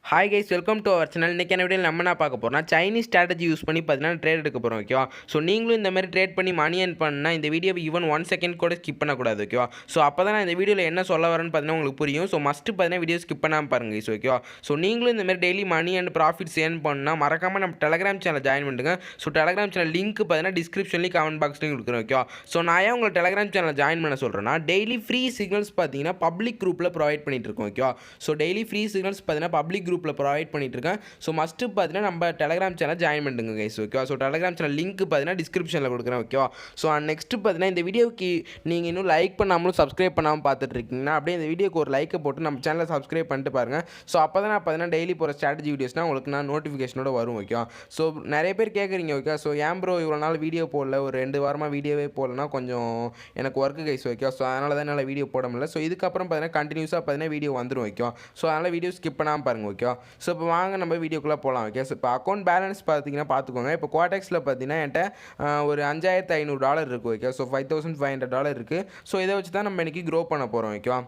Hi guys, welcome to our channel. இன்றைக்கி என்ன video நம்ம என்ன பார்க்க போகிறோம்னா சைனீஸ் ஸ்ட்ராட்டஜி யூஸ் பண்ணி பார்த்தீங்கன்னா ட்ரேட் எடுக்க போகிறோம். ஓகேவா? ஸோ நீங்களும் இந்த மாதிரி ட்ரேட் பண்ணி மணி ஏர்ன் பண்ணால் இந்த வீடியோவை ஈவன் 1 செகண்ட் கூட ஸ்கிப் பண்ணக்கூடாது. ஓகேவா? ஸோ அப்போ தான் நான் இந்த வீடியோவில் என்ன சொல்ல வரேன்னு பார்த்தீங்கன்னா உங்களுக்கு புரியும். ஸோ மஸ்ட்டு பார்த்தீங்கன்னா வீடியோ ஸ்கிப் பண்ணாமல் பாருங்கள் கைஸ். ஓகேவா? ஸோ நீங்களும் இந்த மாதிரி daily money and profits earn பண்ணால் மறக்காமல் நம்ம டெலகிராம் சேனல் ஜாயின் பண்ணுங்க. ஸோ டெலகிராம் சேனல் லிங்க் பார்த்தீங்கன்னா டிஸ்கிரிப்ஷன்லேயும் கமெண்ட் பாக்ஸ்லையும் கொடுக்குறேன். ஓகேவா? ஸோ நான் ஏன் உங்களை டெலகிராம் சேனல் ஜாயின் பண்ண சொல்கிறேன்னா டெய்லி ஃப்ரீ சிக்னல்ஸ் பார்த்தீங்கன்னா பப்ளிக் குரூப்பில் ப்ரொவைட் பண்ணிட்டு இருக்கோம். ஓகேவா? ஸோ டெய்லி ஃப்ரீ சிக்னல்ஸ் பார்த்தீங்கன்னா பப்ளிக் குரூப்பில் ப்ரொவைட் பண்ணிட்டு இருக்கேன். ஸோ மஸ்ட்டு பார்த்தீங்கன்னா நம்ம டெலகிராம் சேனல் ஜாயின் பண்ணுங்க கைஸ். ஓகேவா? ஸோ டெலகிராம் சேனல் லிங்க் பார்த்தீங்கன்னா டிஸ்கிரிப்ஷனில் கொடுக்குறேன். ஓகேவா? ஸோ நெக்ஸ்ட்டு பார்த்தீங்கன்னா இந்த வீடியோக்கு நீங்கள் இன்னும் லைக் பண்ணாமலும் சப்ஸ்கிரைப் பண்ணாமல் பார்த்துட்டு இருக்கீங்கன்னா அப்படியே இந்த வீடியோக்கு ஒரு லைக்கை போட்டு நம்ம சேனலை சப்ஸ்கிரைப் பண்ணிட்டு பாருங்கள். ஸோ அப்போ தான் நான் பார்த்தீங்கன்னா டெய்லி போகிற ஸ்ட்ராட்டஜி வீடியோஸ்னால் உங்களுக்கு நான் நோட்டிஃபிகேஷனோட வரும். ஓகேவா? ஸோ நிறைய பேர் கேட்குறீங்க. ஓகே, ஸோ ஏன் ப்ரோ இவ்வளோ நாள் வீடியோ போடல, ஒரு 2 வாரமாக வீடியோவே போடலன்னா கொஞ்சம் எனக்கு ஒர்க்கு கைஸ். ஓகே, ஸோ அதனால தான் என்னால் வீடியோ போட முடியல. ஸோ இதுக்கப்புறம் பார்த்தீங்கன்னா கண்டினியூஸாக பார்த்தீங்கன்னா வீடியோ வந்துடும். ஓகேவா? ஸோ அதனால் வீடியோ ஸ்கிப் பண்ணாமல் பாருங்கள். ஓகேவா? ஸோ இப்போ வாங்க நம்ம வீடியோக்குள்ளே போகலாம். ஓகே, ஸோ இப்போ அக்கௌண்ட் பேலன்ஸ் பார்த்தீங்கன்னா பார்த்துக்கோங்க. இப்போ குவாடெக்ஸில் பார்த்தீங்கன்னா என்கிட்ட ஒரு $5,500 இருக்குது. ஓகே, ஸோ $5,500 இருக்குது. ஸோ இதை வச்சு தான் நம்ம இன்றைக்கி க்ரோ பண்ண போகிறோம். ஓகேவா?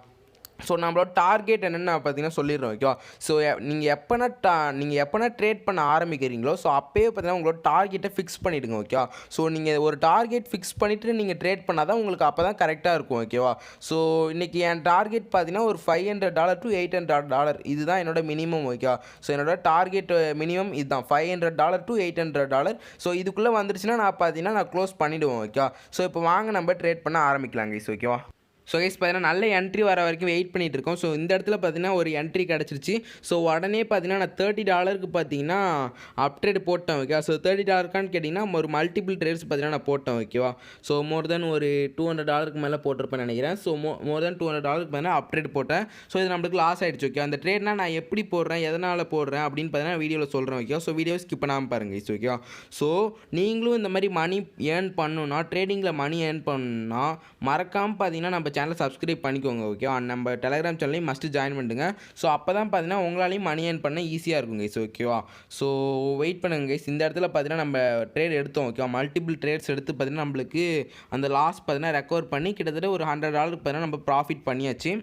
ஸோ நம்மளோட டார்கெட் என்னென்னு பார்த்தீங்கன்னா சொல்லிடுறோம். ஓகேவா? ஸோ நீங்கள் எப்போனா ட்ரேட் பண்ண ஆரம்பிக்கிறீங்களோ ஸோ அப்போயே பார்த்தீங்கன்னா உங்களோட டார்கெட்டை ஃபிக்ஸ் பண்ணிவிடுங்க. ஓகேவா? ஸோ நீங்கள் ஒரு டார்கெட் ஃபிக்ஸ் பண்ணிவிட்டு நீங்கள் ட்ரேட் பண்ணால் தான் உங்களுக்கு அப்போ தான் கரெக்டாக இருக்கும். ஓகேவா? ஸோ இன்றைக்கி என் டார்கெட் பார்த்தீங்கன்னா ஒரு $500 to $800 இதுதான் என்னோட மினிமம். ஓகேவா? ஸோ என்னோட டார்கெட் மினிமம் இதுதான் $500 to $800. ஸோ இதுக்குள்ளே வந்துருச்சுன்னா நான் பார்த்தீங்கன்னா நான் க்ளோஸ் பண்ணிவிடுவோம். ஓகேவா? ஸோ இப்போ வாங்க நம்ம ட்ரேட் பண்ண ஆரம்பிக்கலாம் கைஸ். ஓகேவா? ஸோ கைஸ் பார்த்தீங்கன்னா நல்ல என்ட்ரி வர வரைக்கும் வெயிட் பண்ணிகிட்டு இருக்கோம். ஸோ இந்த இடத்துல பார்த்தீங்கன்னா ஒரு என்ட்ரி கிடச்சிருச்சு. ஸோ உடனே பார்த்தீங்கன்னா நான் $30 பார்த்தீங்கன்னா அப்ட்ரேட் போட்டேன். ஓகே, ஸோ $30 கேட்டிங்கன்னா ஒரு மல்டிபிள் ட்ரேட்ஸ் பார்த்தீங்கன்னா நான் போட்டேன். ஓகேவா? ஸோ மோர் தென் ஒரு $200 மேலே போட்டிருப்பேன்னு நினைக்கிறேன். ஸோ மோர் தென் $200 மேலே அப்ட்ரேட் போட்டேன். ஸோ இது நம்மளுக்கு லாஸ் ஆகிடுச்சு. ஓகே, அந்த ட்ரேட்னா நான் எப்படி போடுறேன், எதனால் போடுறேன் அப்படின்னு பார்த்தீங்கன்னா வீடியோவில் சொல்கிறேன். ஓகே, ஸோ வீடியோ ஸ்கிப் பண்ணாமல் பாருங்கள். ஓகேவா? ஸோ நீங்களும் இந்த மாதிரி மணி ஏர்ன் பண்ணணுன்னா, ட்ரேடிங்கில் மணி ஏர்ன் பண்ணணுன்னா மறக்காமல் பார்த்தீங்கன்னா நம்ம சேனலை சப்ஸ்கிரைப் பண்ணிக்கோங்க. ஓகே, நம்ம டெலகிராம் சேனலையும் மஸ்ட்டு ஜாயின் பண்ணுங்க. ஸோ அப்போ தான் பார்த்தீங்கன்னா உங்களாலையும் மணி ஏர்ன் பண்ண ஈஸியாக இருக்கும் கைஸ். ஓகேவா? ஸோ வெயிட் பண்ணுங்க கைஸ். இந்த இடத்துல பார்த்தீங்கன்னா நம்ம ட்ரேட் எடுத்தோம். ஓகேவா? மல்டிபிள் ட்ரேட்ஸ் எடுத்து பார்த்தீங்கன்னா நம்மளுக்கு அந்த லாஸ் பார்த்தீங்கன்னா ரெக்கவர் பண்ணி கிட்டத்தட்ட ஒரு $100 பார்த்தீங்கன்னா நம்ம ப்ராஃபிட் பண்ணியாச்சு.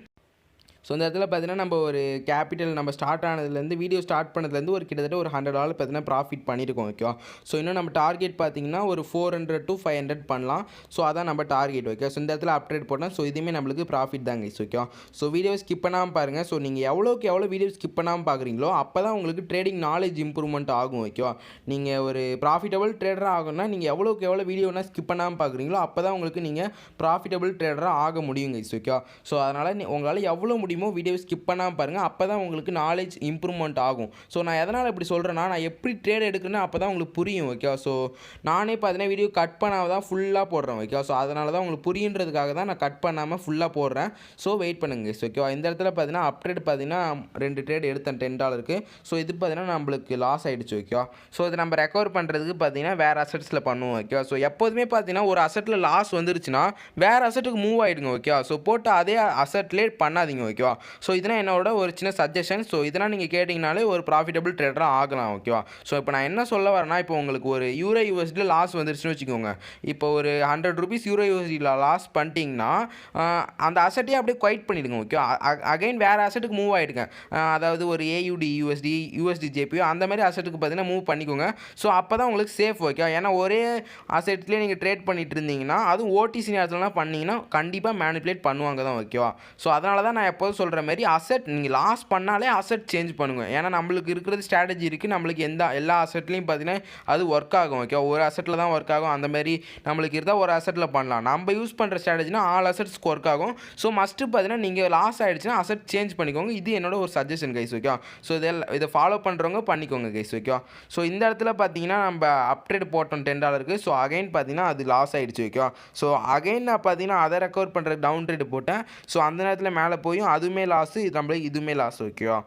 ஸோ இந்த இடத்துல பார்த்தீங்கன்னா நம்ம ஒரு கேபிட்டல் நம்ம ஸ்டார்ட் ஆனதுலேருந்து வீடியோ ஸ்டார்ட் பண்ணதுலேருந்து ஒரு கிட்டத்தட்ட ஒரு $100 பார்த்தீங்கன்னா ப்ராஃபிட் பண்ணியிருக்கோம். ஓகேவா? ஸோ இன்னும் நம்ம டார்கெட் பார்த்தீங்கன்னா ஒரு 400 to 500 பண்ணலாம். ஸோ அதான் நம்ம டார்கெட். ஓகே, ஸோ இந்த இடத்துல அப்டேட் போட்டால் ஸோ இதுவுமே நம்மளுக்கு ப்ராஃபிட் தான் கைஸ். ஓகேவா? ஸோ வீடியோ ஸ்கிப் பண்ணாமல் பாருங்கள். ஸோ நீங்கள் எவ்வளோக்கு எவ்வளோ வீடியோ ஸ்கிப் பண்ணாமல் பார்க்குறீங்களோ அப்போ தான் உங்களுக்கு ட்ரேடிங் நாலேஜ் இம்ப்ரூவ்மெண்ட் ஆகும். ஓகேவா? நீங்கள் ஒரு ப்ராஃபிட்டபிள் ட்ரேடராக ஆகும்னா நீங்கள் எவ்வளோக்கு எவ்வளோ வீடியோனா ஸ்கிப் பண்ணாமல் பார்க்குறீங்களோ அப்போ தான் உங்களுக்கு நீங்கள் ப்ராஃபிட்டபிள் ட்ரேடராக ஆக முடியும் கைஸ். ஓகேவா? ஸோ அதனால் உங்களால் எவ்வளோ முடியுமோ வீடியோ ஸ்கிப் பண்ணாமல் பாருங்கள். அப்போ தான் உங்களுக்கு நாலேஜ் இம்ப்ரூவ்மெண்ட் ஆகும். ஸோ நான் எதனால் இப்படி சொல்கிறேன்னா நான் எப்படி ட்ரேட் எடுக்கிறேன்னு அப்போ தான் உங்களுக்கு புரியும். ஓகேவா? ஸோ நானே பார்த்தீங்கன்னா வீடியோ கட் பண்ணாமல் தான் ஃபுல்லாக போடுறேன். ஓகேவா? ஸோ அதனால தான் உங்களுக்கு புரியுன்றதுக்காக தான் நான் கட் பண்ணாமல் ஃபுல்லாக போடுறேன். ஸோ வெயிட் பண்ணுங்க. ஓகேவா? இந்த இடத்துல பார்த்தீங்கன்னா அப்ட்ரேட் பார்த்தீங்கன்னா 2 ட்ரேட் எடுத்தேன் $10. ஸோ இது பார்த்தீங்கன்னா நம்மளுக்கு லாஸ் ஆகிடுச்சு. ஓகேவா? ஸோ இது நம்ம ரெக்கவர் பண்ணுறதுக்கு பார்த்தீங்கன்னா வேறு அசட்ஸில் பண்ணுவோம். ஓகேவா? ஸோ எப்போதுமே பார்த்தீங்கன்னா ஒரு அசட்டில் லாஸ் வந்துருச்சுன்னா வேறு அசட்டுக்கு மூவ் ஆகிடுங்க. ஓகேவா? ஸோ போட்டு அதே அசட்லேயே பண்ணாதீங்க. ஓகேவா? ஸோ இதனால் என்னோட ஒரு சின்ன சஜஷன். ஸோ இதெல்லாம் நீங்கள் கேட்டிங்கனாலே ஒரு ப்ராஃபிட்டபிள் ட்ரேடராக ஆகலாம். ஓகேவா? ஸோ இப்போ நான் என்ன சொல்ல வரேன்னா இப்போ உங்களுக்கு ஒரு USD லாஸ் வந்துருச்சுன்னு வச்சுக்கோங்க. இப்போ ஒரு ₹100 USD லாஸ் பண்ணிட்டீங்கன்னா அந்த அசட்டையே அப்படியே குவைட் பண்ணிவிடுங்க. ஓகே, அகைன் வேறு அசட்டுக்கு மூவ் ஆகிடுங்க. அதாவது ஒரு AUD USD JPO அந்த மாதிரி அசட்டுக்கு பார்த்தீங்கன்னா மூவ் பண்ணிக்கோங்க. ஸோ அப்போ தான் உங்களுக்கு சேஃப். ஓகே, ஏன்னா ஒரே அசட்லேயே நீங்கள் ட்ரேட் பண்ணிட்டு இருந்தீங்கன்னா அதுவும் OTC நேரத்துலலாம் பண்ணிங்கன்னா கண்டிப்பாக மேனிப்புலேட் பண்ணுவாங்க தான். ஓகேவா? ஸோ அதனால தான் நான் எப்போதும் சொல்கிற மாதிரி அசட் நீங்கள் லாஸ் பண்ணாலே அசட் சேஞ்ச் பண்ணுங்கள். ஏன்னா நம்மளுக்கு இருக்கிறது ஸ்ட்ராட்டஜி இருக்குது. நம்மளுக்கு எல்லா அசட்லையும் பார்த்தீங்கன்னா அது ஒர்க் ஆகும். ஓகே, ஒரு அசட்டில் தான் ஒர்க் ஆகும். அந்த மாதிரி நம்மளுக்கு இருந்தால் ஒரு அசட்டில் பண்ணலாம். நம்ம யூஸ் பண்ணுற ஸ்ட்ராட்டஜினா ஆல் அசட்ஸ்க்கு ஒர்க் ஆகும். ஸோ மஸ்ட்டு பார்த்தீங்கன்னா நீங்கள் லாஸ் ஆகிடுச்சுன்னா அசட் சேஞ்ச் பண்ணிக்கோங்க. இது என்னோட ஒரு சஜஷன் கைஸ். ஓகே, ஸோ இதை ஃபாலோ பண்ணுறவங்க பண்ணிக்கோங்க கைஸ். ஓகே, ஸோ இந்த இடத்துல பார்த்தீங்கன்னா நம்ம அப்ட்ரேட் போட்டோம் $10. ஸோ அகைன் பார்த்தீங்கன்னா அது லாஸ் ஆகிடுச்சு. ஓகே, ஸோ அகைன் நான் பார்த்தீங்கன்னா அதை ரெக்கவர் பண்ணுற டவுன் ட்ரேட் போட்டேன். ஸோ அந்த நேரத்தில் மேலே போயும் அதுவுமே லாஸு, நம்மளுக்கு இதுவுமே லாஸ். ஓகேவா?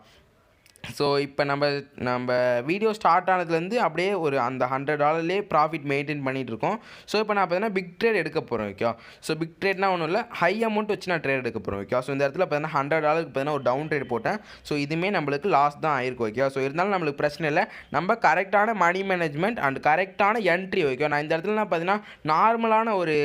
ஸோ இப்போ நம்ம வீடியோ ஸ்டார்ட் ஆனதுலேருந்து அப்படியே ஒரு அந்த $100 ப்ராஃபிட் மெயின்டைன் பண்ணிகிட்ருக்கோம். ஸோ இப்போ நான் பார்த்தீங்கன்னா பிக் ட்ரேட் எடுக்க போகிறேன். ஓகே, ஸோ பிக் ட்ரேட்னா ஒன்றும் இல்லை, ஹை அமௌண்ட் வச்சு நான் ட்ரேட் எடுக்க போகிறேன். ஓகே, ஸோ இந்த இடத்துல பார்த்தீங்கன்னா $100 பார்த்தீங்கன்னா ஒரு டவுன் ட்ரேட் போட்டேன். ஸோ இதுவுமே நம்மளுக்கு லாஸ் தான் ஆயிருக்கும். ஓகே, ஸோ இருந்தாலும் நம்மளுக்கு பிரச்சனை இல்லை. நம்ம கரெக்டான மணி மேனேஜ்மெண்ட் அண்ட் கரெக்டான என்ட்ரி. ஓகே, நான் இந்த இடத்துல நான் பார்த்தீங்கன்னா நார்மலான ஒரு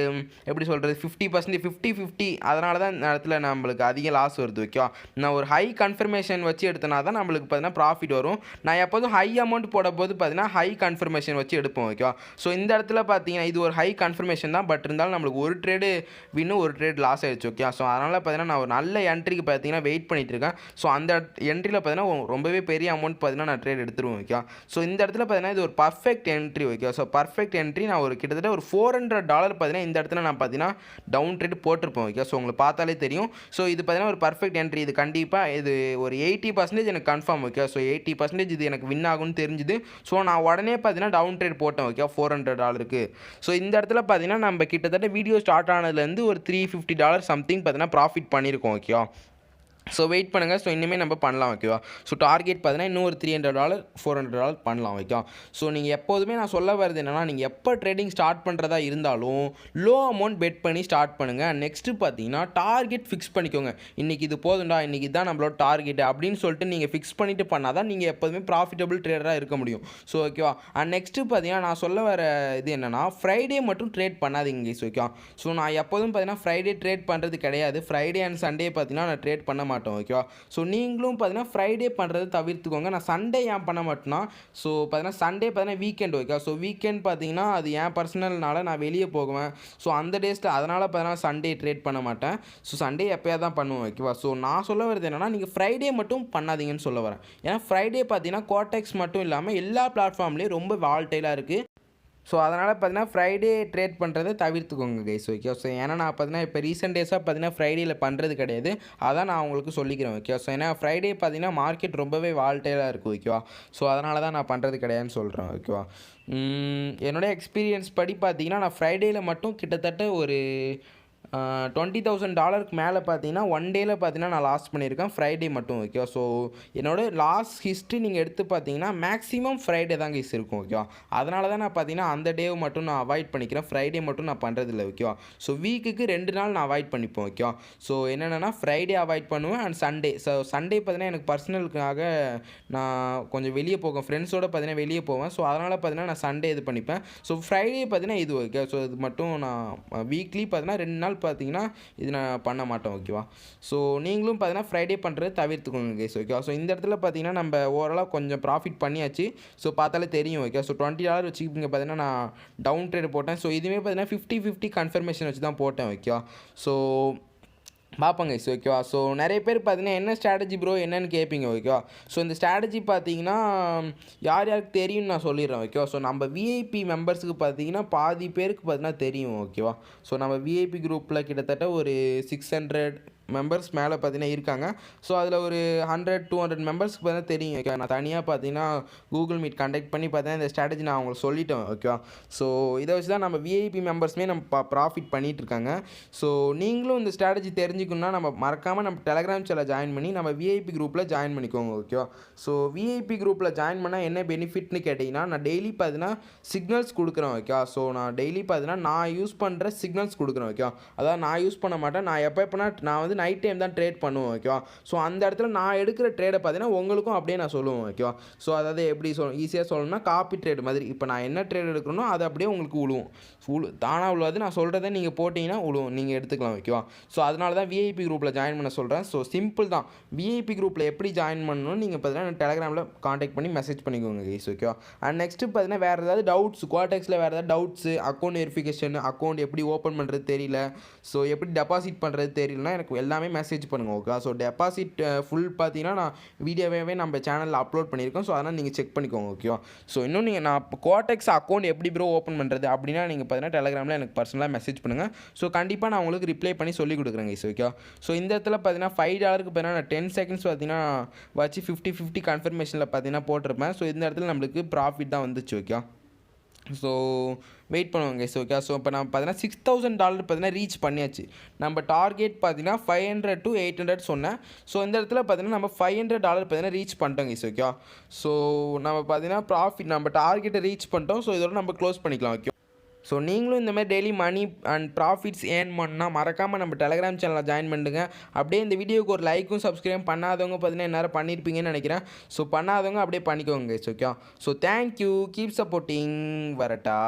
எப்படி சொல்கிறது 50% 50-50 அதனால தான் இந்த இடத்துல நம்மளுக்கு அதிக லாஸ் வருது. ஓகே, நான் ஒரு ஹை கன்ஃபர்மேஷன் வச்சு எடுத்தனா தான் நம்மளுக்கு பார்த்தீங்கன்னா ப்ராஃபிட் வரும். நான் எப்போதும் ஹை அமௌண்ட் போடும்போது பார்த்தீங்கன்னா ஹை கன்ஃபர்மேஷன் வச்சு எடுப்போம் ஓகேவா. ஸோ இந்த இடத்துல பார்த்தீங்கன்னா இது ஒரு ஹை கன்ஃபர்மேஷன் தான், பட் இருந்தாலும் நம்மளுக்கு ஒரு ட்ரேடு வின்னு ஒரு ட்ரேட் லாஸ் ஆகிடுச்சு ஓகே. ஸோ அதனால் பார்த்தீங்கன்னா நான் ஒரு நல்ல என்ட்ரிக்கு பார்த்தீங்கன்னா வெயிட் பண்ணிட்டு இருக்கேன். ஸோ அந்த என்ட்ரியில் பார்த்தீங்கன்னா ரொம்பவே பெரிய அமௌண்ட் பார்த்தீங்கன்னா நான் ட்ரேட் எடுத்துருவேன் ஓகே. ஸோ இந்த இடத்துல பார்த்தீங்கன்னா இது ஒரு perfect entry okay. So perfect entry நான் ஒரு கிட்டத்தட்ட ஒரு $400 பார்த்தீங்கன்னா இந்த இடத்துல நான் பார்த்தீங்கன்னா டவுன் ட்ரேட் போட்டிருப்பேன் ஓகே. ஸோ உங்களுக்கு பார்த்தாலே தெரியும். ஸோ இது பார்த்தீங்கன்னா ஒரு பர்ஃபெக்ட் என்ட்ரி. இது கண்டிப்பாக இது ஒரு 80% எனக்கு கன்ஃபார்ம் ஓகே. ஸோ 80% இது எனக்கு வின் ஆகும்னு தெரிஞ்சுது. ஸோ நான் உடனே பார்த்தீங்கன்னா டவுன் ட்ரேட் போட்டேன் ஓகே $400. ஸோ இந்த இடத்துல பார்த்தீங்கன்னா நம்ம கிட்டத்தட்ட வீடியோ ஸ்டார்ட் ஆனதுலேருந்து ஒரு $350 சம்திங் பார்த்தீங்கன்னா ப்ராஃபிட் பண்ணியிருக்கோம் ஓகேவா. ஸோ வெயிட் பண்ணுங்கள். ஸோ இனிமேல் நம்ம பண்ணலாம் ஓகேவா. ஸோ டார்கெட் பார்த்தீங்கன்னா இன்னும் ஒரு $300 $400 பண்ணலாம் ஓகேவா. ஸோ நீங்கள் எப்போதுமே நான் சொல்ல வருது என்னென்னா, நீங்கள் எப்போ ட்ரேடிங் ஸ்டார்ட் பண்ணுறதா இருந்தாலும் லோ அமௌண்ட் பெட் பண்ணி ஸ்டார்ட் பண்ணுங்கள். நெக்ஸ்ட்டு பார்த்தீங்கன்னா டார்கெட் ஃபிக்ஸ் பண்ணிக்கோங்க. இன்றைக்கி இது போதும்டா, இன்றைக்கி தான் நம்மளோட டார்கெட் அப்படின்னு சொல்லிட்டு நீங்கள் ஃபிக்ஸ் பண்ணிவிட்டு பண்ணால் தான் நீங்கள் எப்போதுமே ப்ராஃபிட்டபிள் ட்ரேடராக இருக்க முடியும். ஸோ ஓகேவா. அண்ட் நெக்ஸ்ட்டு பார்த்தீங்கன்னா நான் சொல்ல வர இது என்னென்னா, ஃப்ரைடே மட்டும் ட்ரேட் பண்ணாதீங்க கைஸ் ஓகேவா. ஸோ நான் எப்போதும் பார்த்தீங்கன்னா ஃப்ரைடே ட்ரேட் பண்ணுறது கிடையாது. ஃப்ரைடே அண்ட் சண்டே பார்த்தீங்கன்னா நான் ட்ரேட் பண்ண மாட்டோம் ஓகேவா. ஸோ நீங்களும் பார்த்தீங்கன்னா ஃப்ரைடே பண்ணுறது தவிர்த்துக்கோங்க. நான் சண்டே ஏன் பண்ண மாட்டேன்னா, ஸோ பார்த்தீங்கன்னா சண்டே பார்த்தீங்கன்னா வீக்கெண்ட் ஓகேவா. ஸோ வீக்கெண்ட் பார்த்தீங்கன்னா அது என் பர்சனல்னால நான் வெளியே போகுவேன். ஸோ அந்த டேஸில் அதனால் பார்த்தீங்கன்னா சண்டே ட்ரேட் பண்ண மாட்டேன். ஸோ சண்டே எப்போயா தான் பண்ணுவேன் ஓகேவா. ஸோ நான் சொல்ல வரது என்னென்னா, நீங்கள் ஃப்ரைடே மட்டும் பண்ணாதீங்கன்னு சொல்ல வரேன். ஏன்னா ஃப்ரைடே பார்த்தீங்கன்னா கோடெக்ஸ் மட்டும் இல்லாமல் எல்லா பிளாட்ஃபார்ம்லேயும் ரொம்ப வால்டைலாக இருக்குது. ஸோ அதனால் பார்த்தீங்கன்னா ஃப்ரைடே ட்ரேட் பண்ணுறதை தவிர்த்துக்கோங்க கைஸ் ஓகே. ஸோ ஏன்னா நான் பார்த்தீங்கன்னா இப்போ ரீசெண்ட் டேஸாக பார்த்தீங்கன்னா ஃப்ரைடேயில் பண்ணுறது கிடையாது. அதான் நான் உங்களுக்கு சொல்லிக்கிறேன் ஓகே. ஸோ ஏன்னா ஃப்ரைடே பார்த்தீங்கன்னா மார்க்கெட் ரொம்பவே வால்டைலாக இருக்குது ஓகேவா. ஸோ அதனால தான் நான் பண்ணுறது கிடையாதுன்னு சொல்கிறேன் ஓகேவா. என்னோடய எக்ஸ்பீரியன்ஸ் படி பார்த்தீங்கன்னா நான் ஃப்ரைடேயில் மட்டும் கிட்டத்தட்ட ஒரு $20,000 மேலே பார்த்தீங்கன்னா ஒன் டேயில் பார்த்தீங்கன்னா நான் லாஸ் பண்ணியிருக்கேன் ஃப்ரைடே மட்டும் ஓகேவா. ஸோ என்னோடய லாஸ் ஹிஸ்ட்ரி நீங்கள் எடுத்து பார்த்தீங்கன்னா மேக்ஸிமம் ஃப்ரைடே தான் கைஸ் இருக்கும் ஓகேவா. அதனால தான் நான் பார்த்தீங்கன்னா அந்த டேவை மட்டும் நான் அவாய்ட் பண்ணிக்கிறேன். ஃப்ரைடே மட்டும் நான் பண்ணுறதில்ல ஓகேவா. ஸோ வீக்குக்கு 2 நாள் நான் அவாய்ட் பண்ணிப்போம் ஓகேவா. ஸோ என்னென்னா ஃப்ரைடே அவாய்ட் பண்ணுவேன் அண்ட் சண்டே. ஸோ சண்டே பார்த்தீங்கன்னா எனக்கு பர்சனலுக்காக நான் கொஞ்சம் வெளியே போவேன், ஃப்ரெண்ட்ஸோடு பார்த்தீங்கன்னா வெளியே போவேன். ஸோ அதனால் பார்த்தீங்கன்னா நான் சண்டே இது பண்ணிப்பேன். ஸோ ஃப்ரைடே பார்த்தீங்கன்னா இது ஓகே. ஸோ இது மட்டும் நான் வீக்லி பார்த்தீங்கன்னா 2 நாள் பார்த்தீங்கன்னா இது நான் பண்ண மாட்டோம் ஓகேவா. ஸோ நீங்களும் பார்த்தீங்கன்னா ஃப்ரைடே பண்ணுறது தவிர்த்துக்கோங்க கைஸ் ஓகேவா. ஸோ இந்த இடத்துல பார்த்தீங்கன்னா நம்ம ஓவராலாக கொஞ்சம் ப்ராஃபிட் பண்ணியாச்சு. ஸோ பார்த்தாலே தெரியும் ஓகே. ஸோ $20 வச்சு இங்கே பார்த்தீங்கன்னா நான் டவுன் ட்ரேட் போட்டேன். ஸோ இதுவுமே பார்த்தீங்கன்னா 50-50 கன்ஃபர்மேஷன் வச்சு தான் போட்டேன் ஓகேவா. ஸோ பார்ப்போங்க கைஸ் ஓகேவா. ஸோ நிறைய பேர் பார்த்தீங்கன்னா என்ன ஸ்ட்ராட்டஜி ப்ரோ என்னன்னு கேட்பீங்க ஓகேவா. ஸோ இந்த ஸ்ட்ராட்டஜி பார்த்தீங்கன்னா யார் யாருக்கு தெரியும்னு நான் சொல்லிடுறேன் ஓகேவா. ஸோ நம்ம விஐபி மெம்பர்ஸுக்கு பார்த்தீங்கன்னா பாதி பேருக்கு பார்த்தீங்கன்னா தெரியும் ஓகேவா. ஸோ நம்ம விஐபி குரூப்பில் கிட்டத்தட்ட ஒரு 600 மெம்பர்ஸ் மேலே பார்த்தீங்கன்னா இருக்காங்க. ஸோ அதில் ஒரு 100-200 மெம்பர்ஸ்க்கு பார்த்தீங்கன்னா தெரியும் ஓகே. நான் தனியாக பார்த்தீங்கன்னா கூகுள் மீட் கண்டக்ட் பண்ணி பார்த்தீங்கன்னா இந்த ஸ்ட்ராட்டஜி நான் அவங்களுக்கு சொல்லிட்டேன் ஓகேவா. ஸோ இதை வச்சு தான் நம்ம விஐபி மெம்பர்ஸுமே நம்ம ப்ராஃபிட் பண்ணிகிட்ருக்காங்க. ஸோ நீங்களும் இந்த ஸ்ட்ராட்டஜி தெரிஞ்சுக்கணுன்னா நம்ம மறக்காமல் நம்ம டெலகிராம் சேனல் ஜாயின் பண்ணி நம்ம விஐபி குரூப்பில் ஜாயின் பண்ணிக்கோங்க ஓகேவா. ஸோ விஐபி குரூப்பில் ஜாயின் பண்ணால் என்ன பெனிஃபிட்னு கேட்டிங்கன்னா, நான் டெய்லி பார்த்தீங்கன்னா சிக்னல்ஸ் கொடுக்குறேன் ஓகேவா. ஸோ நான் டெய்லி பார்த்தீங்கன்னா நான் யூஸ் பண்ணுற சிக்னல்ஸ் கொடுக்குறேன் ஓகேவா. அதாவது நான் யூஸ் பண்ண மாட்டேன், நான் எப்போனா நான் வந்து நைட் டைம் தான் ட்ரேட் பண்ணுவோம் ஓகேவா. ஸோ அந்த இடத்துல நான் எடுக்கிற ட்ரேடை பார்த்தீங்கன்னா உங்களுக்கும் அப்படியே நான் சொல்லுவேன் ஓகேவா. ஸோ அதாவது எப்படி ஈஸியாக சொல்லணும்னா காப்பி ட்ரேட் மாதிரி. இப்போ நான் என்ன ட்ரேட் எடுக்கணும் அது அப்படியே உங்களுக்கு தானாக உழுவாது. நான் சொல்கிறத நீங்கள் போட்டிங்கன்னா நீங்கள் எடுத்துக்கலாம் ஓகேவா. ஸோ அதனால தான் விஐபி குரூப்பில் ஜாயின் பண்ண சொல்கிறேன். ஸோ சிம்பிள் தான். விஐபி குரூப்பில் எப்படி ஜாயின் பண்ணணும்னு நீங்கள் பார்த்தீங்கன்னா டெலகிராமில் காண்டாக்ட் பண்ணி மெசேஜ் பண்ணிக்கோங்க கைஸ் ஓகேவா. அண்ட் நெக்ஸ்ட்டு பார்த்தீங்கன்னா வேறு ஏதாவது டவுட்ஸ், குவாடெக்ஸில் வேறு ஏதாவது டவுட்ஸு, அக்கௌண்ட் வெரிஃபிகேஷன், அக்கௌண்ட் எப்படி ஓப்பன் பண்ணுறது தெரியல, ஸோ எப்படி டெபாசிட் பண்ணுறது தெரியலனா எனக்கு எல்லாமே மெசேஜ் பண்ணுங்கள் ஓகே. ஸோ டெபாசிட் ஃபுல் பார்த்தீங்கன்னா நான் வீடியோவே நம்ம சேனலில் அப்லோட் பண்ணியிருக்கோம். ஸோ அதனால் நீங்கள் செக் பண்ணிக்கோங்க ஓகேவா. ஸோ இன்னும் நீங்கள் நான் குவாடெக்ஸ் அக்கௌண்ட் எப்படி ப்ரோ ஓப்பன் பண்ணுறது அப்படின்னா நீங்கள் பார்த்தீங்கன்னா டெலகிராமில் எனக்கு பர்சனலாக மெசேஜ் பண்ணுங்கள். ஸோ கண்டிப்பாக நான் உங்களுக்கு ரிப்ளை பண்ணி சொல்லி கொடுக்குறேன் கைஸ் ஓகே. ஸோ இந்த இடத்துல பார்த்தீங்கன்னா $5 பார்த்தீங்கன்னா நான் 10 செகண்ட்ஸ் பார்த்தீங்கன்னா வச்சு 50-50 கன்ஃபர்மேஷனில் பார்த்தீங்கன்னா போட்டிருப்பேன். ஸோ இந்த இடத்துல நம்மளுக்கு ப்ராஃபிட் தான் வந்துச்சு ஓகே. ஸோ வெயிட் பண்ணுவாங்க கைஸ் ஓகே. ஸோ இப்போ நான் பார்த்தீங்கன்னா $6,000 பார்த்தீங்கன்னா ரீச் பண்ணியாச்சு. நம்ம டார்கெட் பார்த்தீங்கன்னா 500-800 சொன்னேன். ஸோ இந்த இடத்துல பார்த்தீங்கன்னா நம்ம $500 பார்த்தீங்கன்னா ரீச் பண்ணிட்டோம் கைஸ் ஓகே. ஸோ நம்ம பார்த்தீங்கன்னா ப்ராஃபிட் நம்ம டார்கெட்டை ரீச் பண்ணிட்டோம். ஸோ இதோட நம்ம க்ளோஸ் பண்ணிக்கலாம் ஓகே. ஸோ நீங்களும் இந்த மாதிரி daily money and profits earn பண்ணால் மறக்காமல் நம்ம டெலகிராம் சேனலில் ஜாயின் பண்ணுங்க. அப்படியே இந்த வீடியோக்கு ஒரு லைக்கும் சப்ஸ்கிரைப் பண்ணாதவங்க பார்த்தீங்கன்னா எந்நேரம் பண்ணியிருப்பீங்கன்னு நினைக்கிறேன். ஸோ பண்ணாதவங்க அப்படியே பண்ணிக்கோங்க guys okay. So thank you, keep supporting, வரட்டா.